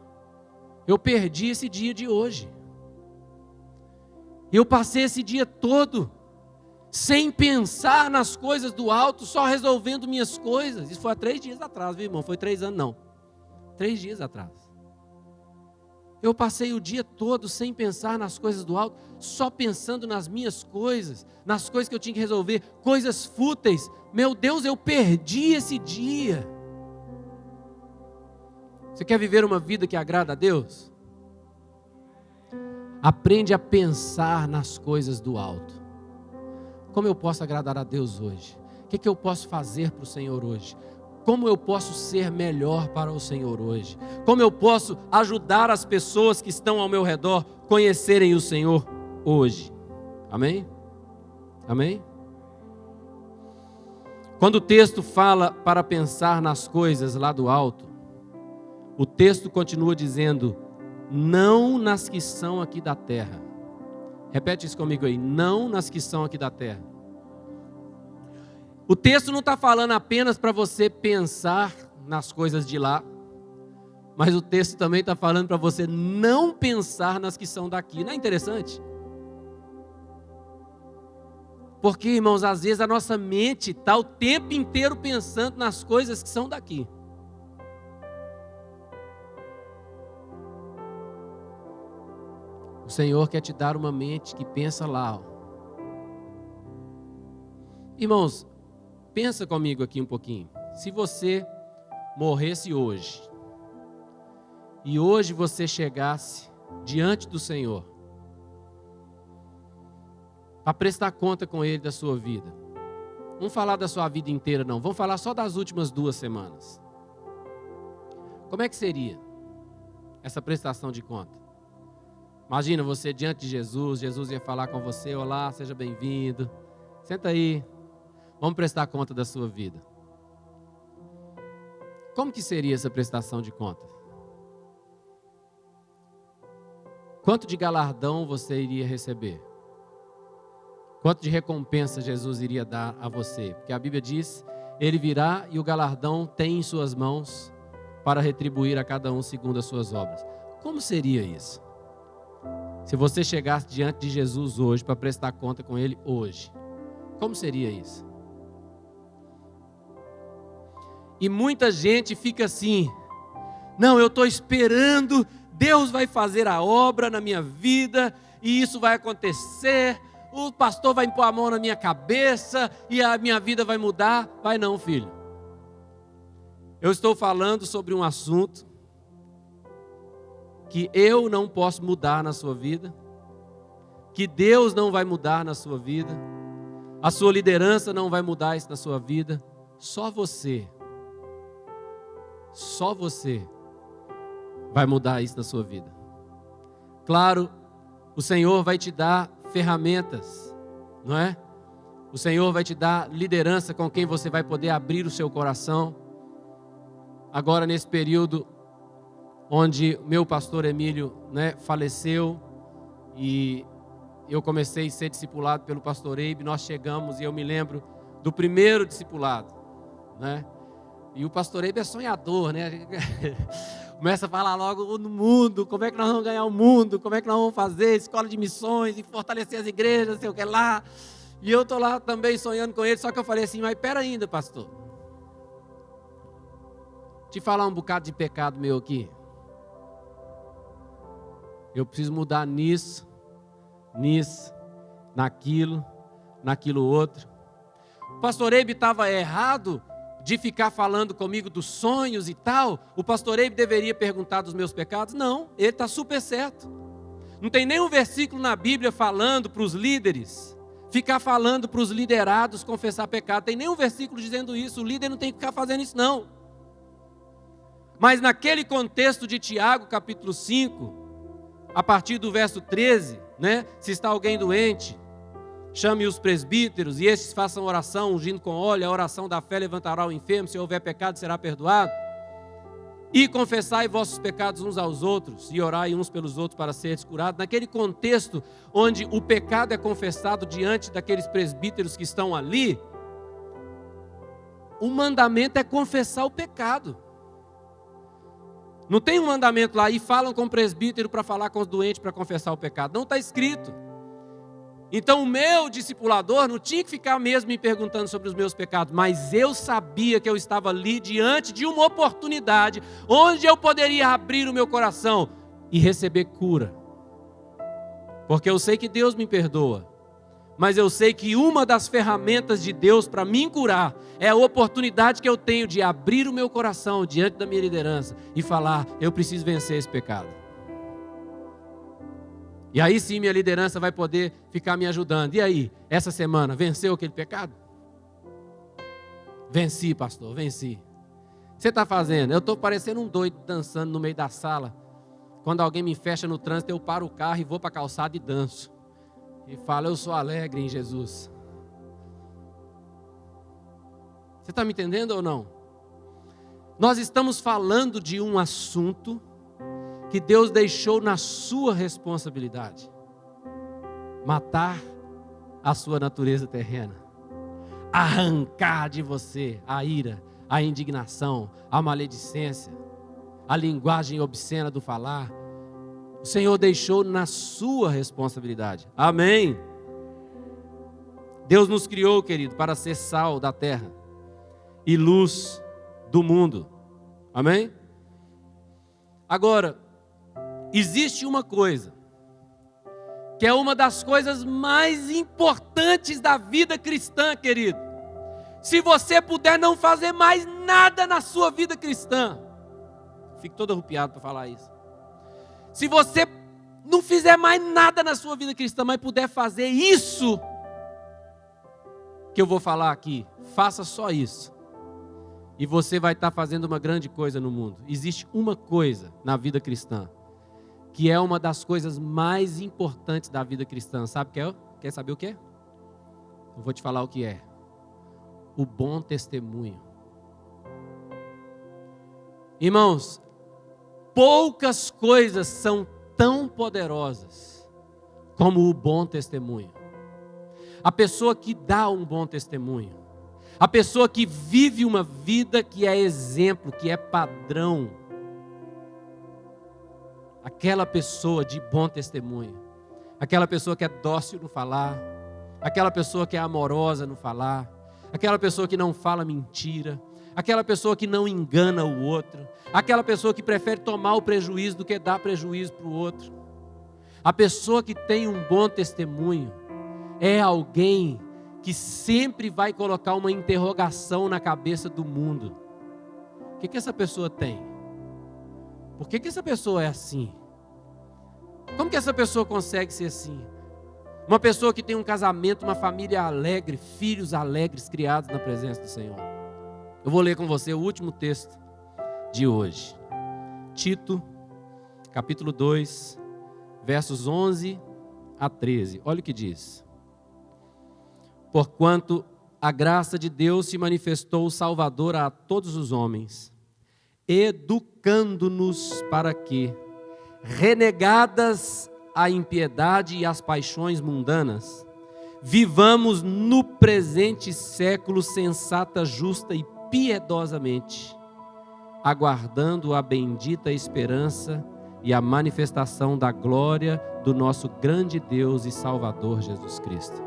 eu perdi esse dia de hoje. Eu passei esse dia todo sem pensar nas coisas do alto, só resolvendo minhas coisas. Isso foi há 3 dias atrás, viu, irmão? Foi 3 anos, não. 3 dias atrás. Eu passei o dia todo sem pensar nas coisas do alto, só pensando nas minhas coisas, nas coisas que eu tinha que resolver, coisas fúteis. Meu Deus, eu perdi esse dia. Você quer viver uma vida que agrada a Deus? Aprende a pensar nas coisas do alto. Como eu posso agradar a Deus hoje? O que eu posso fazer para o Senhor hoje? Como eu posso ser melhor para o Senhor hoje? Como eu posso ajudar as pessoas que estão ao meu redor a conhecerem o Senhor hoje? Amém? Amém? Quando o texto fala para pensar nas coisas lá do alto, o texto continua dizendo, não nas que são aqui da terra. Repete isso comigo aí, não nas que são aqui da terra. O texto não está falando apenas para você pensar nas coisas de lá, mas o texto também está falando para você não pensar nas que são daqui. Não é interessante? Porque, irmãos, às vezes a nossa mente está o tempo inteiro pensando nas coisas que são daqui. O Senhor quer te dar uma mente que pensa lá. Irmãos, pensa comigo aqui um pouquinho. Se você morresse hoje, e hoje você chegasse diante do Senhor, para prestar conta com Ele da sua vida. Vamos falar da sua vida inteira não, vamos falar só das últimas 2 semanas. Como é que seria essa prestação de conta? Imagina você diante de Jesus, Jesus ia falar com você, olá, seja bem-vindo, senta aí, vamos prestar conta da sua vida. Como que seria essa prestação de conta? Quanto de galardão você iria receber? Quanto de recompensa Jesus iria dar a você? Porque a Bíblia diz, Ele virá e o galardão tem em suas mãos para retribuir a cada um segundo as suas obras. Como seria isso? Se você chegasse diante de Jesus hoje para prestar conta com Ele hoje, como seria isso? E muita gente fica assim, não, eu estou esperando, Deus vai fazer a obra na minha vida e isso vai acontecer, o pastor vai impor a mão na minha cabeça e a minha vida vai mudar. Vai não, filho. Eu estou falando sobre um assunto que eu não posso mudar na sua vida, que Deus não vai mudar na sua vida, a sua liderança não vai mudar isso na sua vida, só você vai mudar isso na sua vida. Claro, o Senhor vai te dar ferramentas, não é? O Senhor vai te dar liderança com quem você vai poder abrir o seu coração. Agora nesse período onde meu pastor Emílio, né, faleceu e eu comecei a ser discipulado pelo pastor Eibe, nós chegamos e eu me lembro do primeiro discipulado, né? E o pastor Eibe é sonhador, né? Começa a falar logo no mundo, como é que nós vamos ganhar o mundo, como é que nós vamos fazer escola de missões e fortalecer as igrejas, não sei o que lá. E eu estou lá também sonhando com ele, só que eu falei assim, mas pera ainda, pastor. Te falar um bocado de pecado meu aqui. Eu preciso mudar nisso, naquilo outro. O pastor Eibe estava errado de ficar falando comigo dos sonhos e tal. O pastor Eibe deveria perguntar dos meus pecados? Não, ele está super certo. Não tem nenhum versículo na Bíblia falando para os líderes, ficar falando para os liderados confessar pecado. Tem nenhum versículo dizendo isso. O líder não tem que ficar fazendo isso, não. Mas naquele contexto de Tiago, capítulo 5, a partir do verso 13, né? Se está alguém doente, chame os presbíteros e estes façam oração, ungindo com óleo, a oração da fé levantará o enfermo, se houver pecado será perdoado. E confessai vossos pecados uns aos outros, e orai uns pelos outros para seres curados. Naquele contexto onde o pecado é confessado diante daqueles presbíteros que estão ali, o mandamento é confessar o pecado. Não tem um mandamento lá, e falam com o presbítero para falar com os doentes para confessar o pecado. Não está escrito. Então o meu discipulador não tinha que ficar mesmo me perguntando sobre os meus pecados, mas eu sabia que eu estava ali diante de uma oportunidade onde eu poderia abrir o meu coração e receber cura. Porque eu sei que Deus me perdoa, mas eu sei que uma das ferramentas de Deus para me curar é a oportunidade que eu tenho de abrir o meu coração diante da minha liderança e falar: eu preciso vencer esse pecado. E aí sim minha liderança vai poder ficar me ajudando. E aí, essa semana, venceu aquele pecado? Venci, pastor, venci. Você está fazendo? Eu estou parecendo um doido dançando no meio da sala. Quando alguém me fecha no trânsito, eu paro o carro e vou para a calçada e danço. E falo: eu sou alegre em Jesus. Você está me entendendo ou não? Nós estamos falando de um assunto que Deus deixou na sua responsabilidade: matar a sua natureza terrena, arrancar de você a ira, a indignação, a maledicência, a linguagem obscena do falar. O Senhor deixou na sua responsabilidade. Amém? Deus nos criou, querido, para ser sal da terra e luz do mundo. Amém? Agora, existe uma coisa, que é uma das coisas mais importantes da vida cristã, querido. Se você puder não fazer mais nada na sua vida cristã, fico todo arrupiado para falar isso. Se você não fizer mais nada na sua vida cristã, mas puder fazer isso que eu vou falar aqui, faça só isso. E você vai estar fazendo uma grande coisa no mundo. Existe uma coisa na vida cristã que é uma das coisas mais importantes da vida cristã. Sabe o que é? Quer saber o que é? Eu vou te falar o que é. O bom testemunho. Irmãos, poucas coisas são tão poderosas como o bom testemunho. A pessoa que dá um bom testemunho, a pessoa que vive uma vida que é exemplo, que é padrão, aquela pessoa de bom testemunho, aquela pessoa que é dócil no falar, aquela pessoa que é amorosa no falar, aquela pessoa que não fala mentira, aquela pessoa que não engana o outro, aquela pessoa que prefere tomar o prejuízo do que dar prejuízo para o outro. A pessoa que tem um bom testemunho é alguém que sempre vai colocar uma interrogação na cabeça do mundo. O que essa pessoa tem? Por que essa pessoa é assim? Como que essa pessoa consegue ser assim? Uma pessoa que tem um casamento, uma família alegre, filhos alegres, criados na presença do Senhor. Eu vou ler com você o último texto de hoje. Tito, capítulo 2, versos 11 a 13. Olha o que diz. Porquanto a graça de Deus se manifestou salvadora a todos os homens, educando-nos para que, renegadas a impiedade e as paixões mundanas, vivamos no presente século sensata, justa e piedosamente, aguardando a bendita esperança e a manifestação da glória do nosso grande Deus e Salvador Jesus Cristo.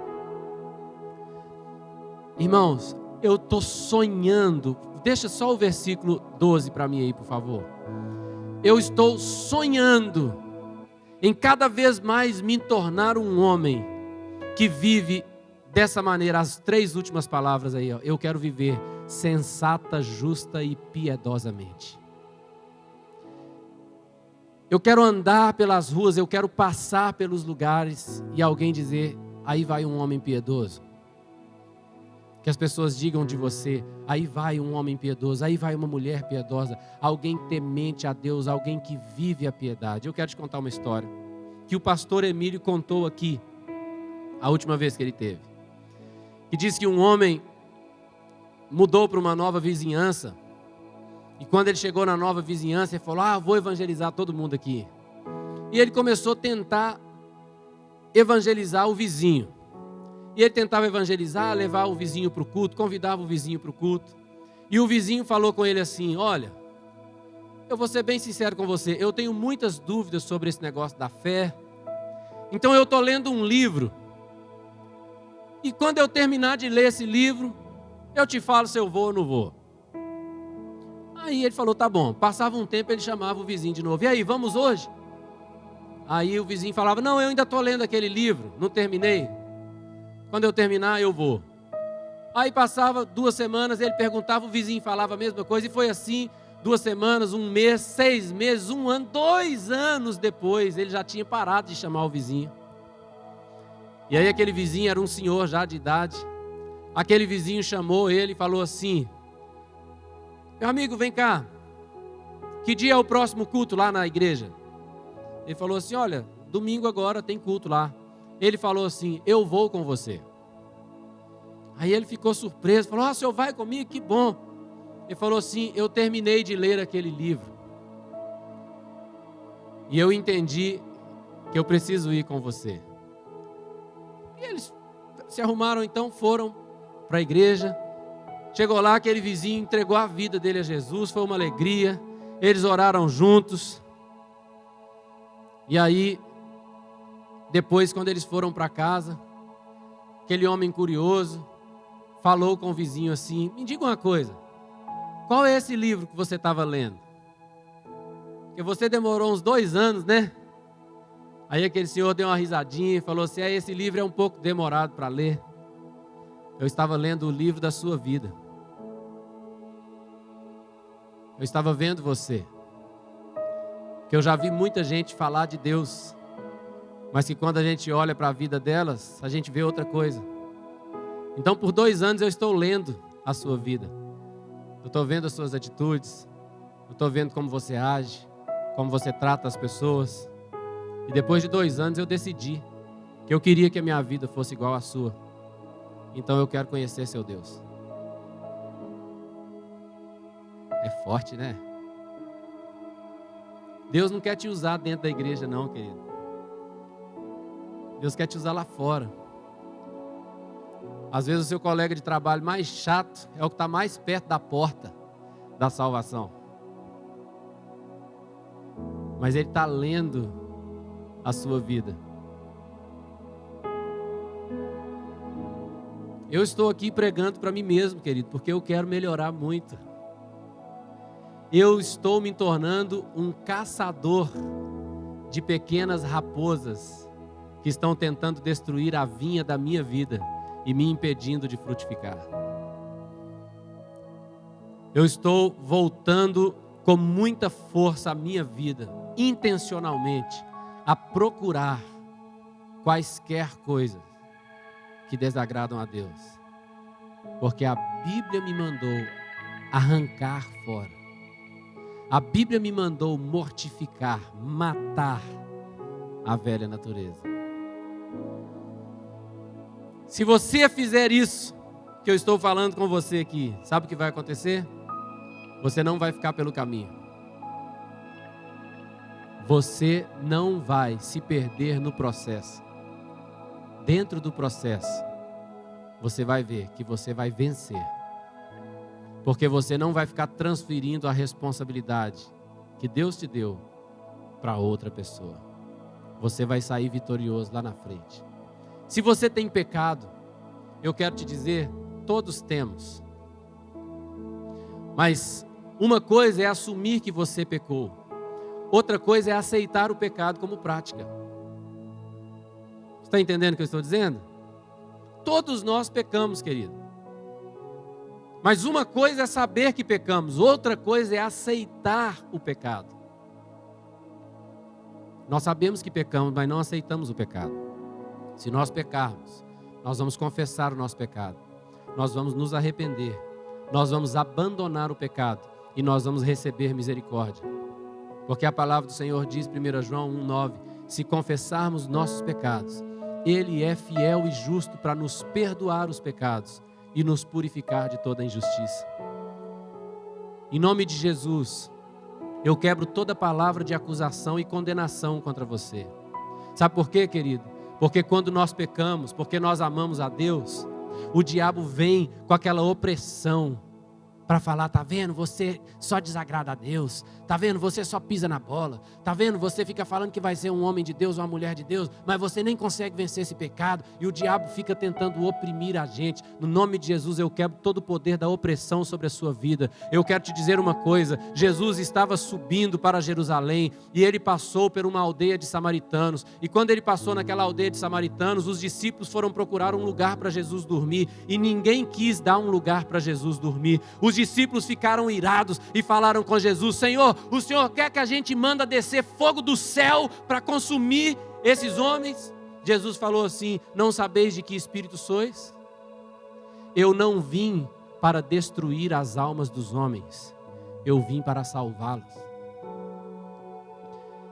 Irmãos, eu estou sonhando, deixa só o versículo 12 para mim aí, por favor. Eu estou sonhando em cada vez mais me tornar um homem que vive dessa maneira. As 3 últimas palavras aí, ó. Eu quero viver sensata, justa e piedosamente. Eu quero andar pelas ruas, eu quero passar pelos lugares e alguém dizer, aí vai um homem piedoso. Que as pessoas digam de você, aí vai um homem piedoso, aí vai uma mulher piedosa, alguém temente a Deus, alguém que vive a piedade. Eu quero te contar uma história que o pastor Emílio contou aqui, a última vez que ele teve. Que diz que um homem mudou para uma nova vizinhança, e quando ele chegou na nova vizinhança, ele falou, vou evangelizar todo mundo aqui. E ele começou a tentar evangelizar o vizinho. E ele tentava evangelizar, levar o vizinho para o culto, convidava o vizinho para o culto. E o vizinho falou com ele assim, olha, eu vou ser bem sincero com você, eu tenho muitas dúvidas sobre esse negócio da fé. Então eu estou lendo um livro. E quando eu terminar de ler esse livro, eu te falo se eu vou ou não vou. Aí ele falou, tá bom. Passava um tempo, ele chamava o vizinho de novo. E aí, vamos hoje? Aí o vizinho falava, não, eu ainda estou lendo aquele livro, não terminei. Quando eu terminar, eu vou. Aí passava 2 semanas, ele perguntava, o vizinho falava a mesma coisa. E foi assim, 2 semanas, 1 mês, 6 meses, 1 ano, 2 anos depois, ele já tinha parado de chamar o vizinho. E aí aquele vizinho era um senhor já de idade. Aquele vizinho chamou ele e falou assim, meu amigo, vem cá, que dia é o próximo culto lá na igreja? Ele falou assim, olha, domingo agora tem culto lá. Ele falou assim, eu vou com você. Aí ele ficou surpreso, falou, o senhor vai comigo? Que bom. Ele falou assim, eu terminei de ler aquele livro. E eu entendi que eu preciso ir com você. E eles se arrumaram então, foram para a igreja. Chegou lá, aquele vizinho entregou a vida dele a Jesus, foi uma alegria. Eles oraram juntos. E aí, depois, quando eles foram para casa, aquele homem curioso falou com o vizinho assim, me diga uma coisa, qual é esse livro que você estava lendo? Porque você demorou uns 2 anos, né? Aí aquele senhor deu uma risadinha e falou assim, esse livro é um pouco demorado para ler. Eu estava lendo o livro da sua vida. Eu estava vendo você. Que eu já vi muita gente falar de Deus, mas que quando a gente olha para a vida delas, a gente vê outra coisa. Então por 2 anos eu estou lendo a sua vida. Eu estou vendo as suas atitudes. Eu estou vendo como você age, como você trata as pessoas. E depois de 2 anos eu decidi que eu queria que a minha vida fosse igual à sua. Então eu quero conhecer seu Deus. É forte, né? Deus não quer te usar dentro da igreja não, querido. Deus quer te usar lá fora. Às vezes o seu colega de trabalho mais chato é o que está mais perto da porta da salvação. Mas ele está lendo a sua vida. Eu estou aqui pregando para mim mesmo, querido, porque eu quero melhorar muito. Eu estou me tornando um caçador de pequenas raposas que estão tentando destruir a vinha da minha vida e me impedindo de frutificar. Eu estou voltando com muita força a minha vida, intencionalmente, a procurar quaisquer coisas que desagradam a Deus. Porque a Bíblia me mandou arrancar fora. A Bíblia me mandou mortificar, matar a velha natureza. Se você fizer isso que eu estou falando com você aqui, sabe o que vai acontecer? Você não vai ficar pelo caminho. Você não vai se perder no processo. Dentro do processo, você vai ver que você vai vencer. Porque você não vai ficar transferindo a responsabilidade que Deus te deu para outra pessoa. Você vai sair vitorioso lá na frente. Se você tem pecado, eu quero te dizer, todos temos. Mas uma coisa é assumir que você pecou. Outra coisa é aceitar o pecado como prática. Você está entendendo o que eu estou dizendo? Todos nós pecamos, querido. Mas uma coisa é saber que pecamos, outra coisa é aceitar o pecado. Nós sabemos que pecamos, mas não aceitamos o pecado. Se nós pecarmos, nós vamos confessar o nosso pecado. Nós vamos nos arrepender. Nós vamos abandonar o pecado. E nós vamos receber misericórdia. Porque a palavra do Senhor diz, 1 João 1,9, se confessarmos nossos pecados, Ele é fiel e justo para nos perdoar os pecados e nos purificar de toda injustiça. Em nome de Jesus, eu quebro toda palavra de acusação e condenação contra você. Sabe por quê, querido? Porque quando nós pecamos, porque nós amamos a Deus, o diabo vem com aquela opressão para falar, tá vendo? Você só desagrada a Deus. Tá vendo? Você só pisa na bola. Tá vendo? Você fica falando que vai ser um homem de Deus ou uma mulher de Deus, mas você nem consegue vencer esse pecado. E o diabo fica tentando oprimir a gente. No nome de Jesus, eu quebro todo o poder da opressão sobre a sua vida. Eu quero te dizer uma coisa. Jesus estava subindo para Jerusalém e ele passou por uma aldeia de samaritanos. E quando ele passou naquela aldeia de samaritanos, os discípulos foram procurar um lugar para Jesus dormir. E ninguém quis dar um lugar para Jesus dormir. Os discípulos ficaram irados e falaram com Jesus, Senhor, o Senhor quer que a gente manda descer fogo do céu para consumir esses homens? Jesus falou assim, não sabeis de que espírito sois? Eu não vim para destruir as almas dos homens, eu vim para salvá-los.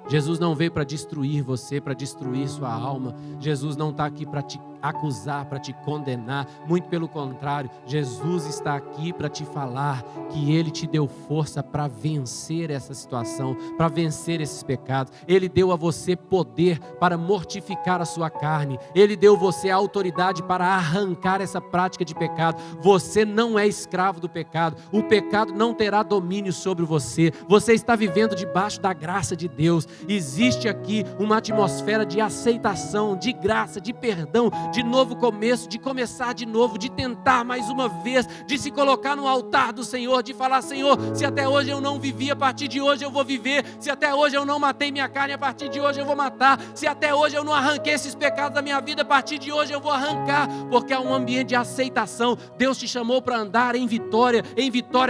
Jesus não veio para destruir você, para destruir sua alma. Jesus não está aqui para te acusar, para te condenar. Muito pelo contrário, Jesus está aqui para te falar que Ele te deu força para vencer essa situação, para vencer esses pecados. Ele deu a você poder para mortificar a sua carne. Ele deu a você a autoridade para arrancar essa prática de pecado. Você não é escravo do pecado. O pecado não terá domínio sobre você. Você está vivendo debaixo da graça de Deus. Existe aqui uma atmosfera de aceitação, de graça, de perdão, de novo começo, de começar de novo, de tentar mais uma vez, de se colocar no altar do Senhor, de falar, Senhor, se até hoje eu não vivi, a partir de hoje eu vou viver. Se até hoje eu não matei minha carne, a partir de hoje eu vou matar. Se até hoje eu não arranquei esses pecados da minha vida, a partir de hoje eu vou arrancar, porque é um ambiente de aceitação. Deus te chamou para andar em vitória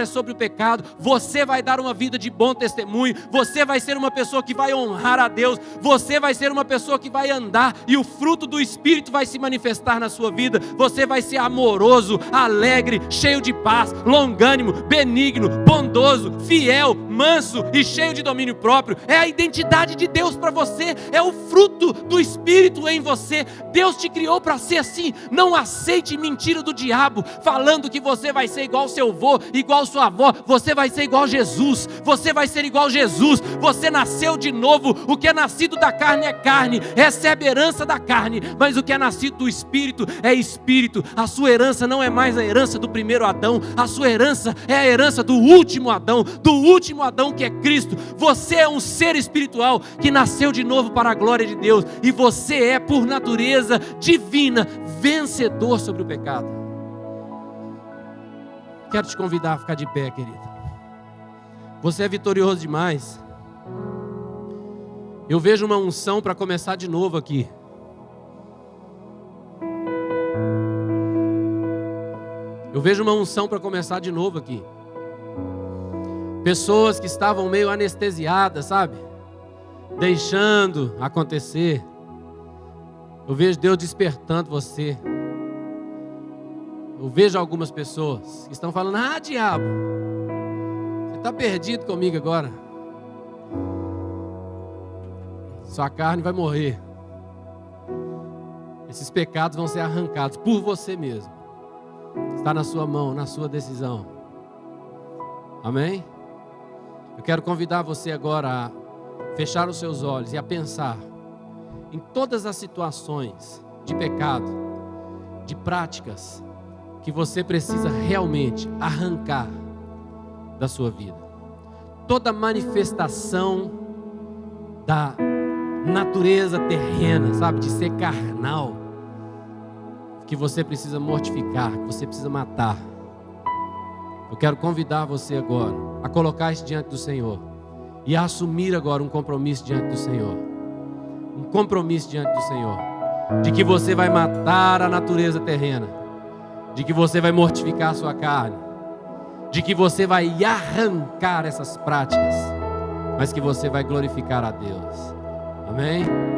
sobre o pecado. Você vai dar uma vida de bom testemunho, você vai ser uma pessoa que vai honrar a Deus, você vai ser uma pessoa que vai andar e o fruto do Espírito vai se manifestar na sua vida. Você vai ser amoroso, alegre, cheio de paz, longânimo, benigno, bondoso, fiel, manso e cheio de domínio próprio. É a identidade de Deus para você, é o fruto do Espírito em você. Deus te criou para ser assim. Não aceite mentira do diabo falando que você vai ser igual seu avô, igual sua avó. Você vai ser igual Jesus, você vai ser igual Jesus. Você nasceu de novo. O que é nascido da carne é carne, recebe herança da carne, mas o que é nascido do Espírito é Espírito. A sua herança não é mais a herança do primeiro Adão, a sua herança é a herança do último Adão que é Cristo. Você é um ser espiritual que nasceu de novo para a glória de Deus, e você é por natureza divina vencedor sobre o pecado. Quero te convidar a ficar de pé, querido. Você é vitorioso demais. Eu vejo uma unção para começar de novo aqui. Eu vejo uma unção para começar de novo aqui. Pessoas que estavam meio anestesiadas, sabe? Deixando acontecer. Eu vejo Deus despertando você. Eu vejo algumas pessoas que estão falando, diabo, você está perdido comigo agora. Sua carne vai morrer. Esses pecados vão ser arrancados por você mesmo. Está na sua mão, na sua decisão. Amém? Eu quero convidar você agora a fechar os seus olhos e a pensar em todas as situações de pecado, de práticas que você precisa realmente arrancar da sua vida. Toda manifestação da natureza terrena, sabe, de ser carnal, que você precisa mortificar, que você precisa matar. Eu quero convidar você agora a colocar isso diante do Senhor e a assumir agora um compromisso diante do Senhor. Um compromisso diante do Senhor, de que você vai matar a natureza terrena, de que você vai mortificar a sua carne, de que você vai arrancar essas práticas, mas que você vai glorificar a Deus. Amém?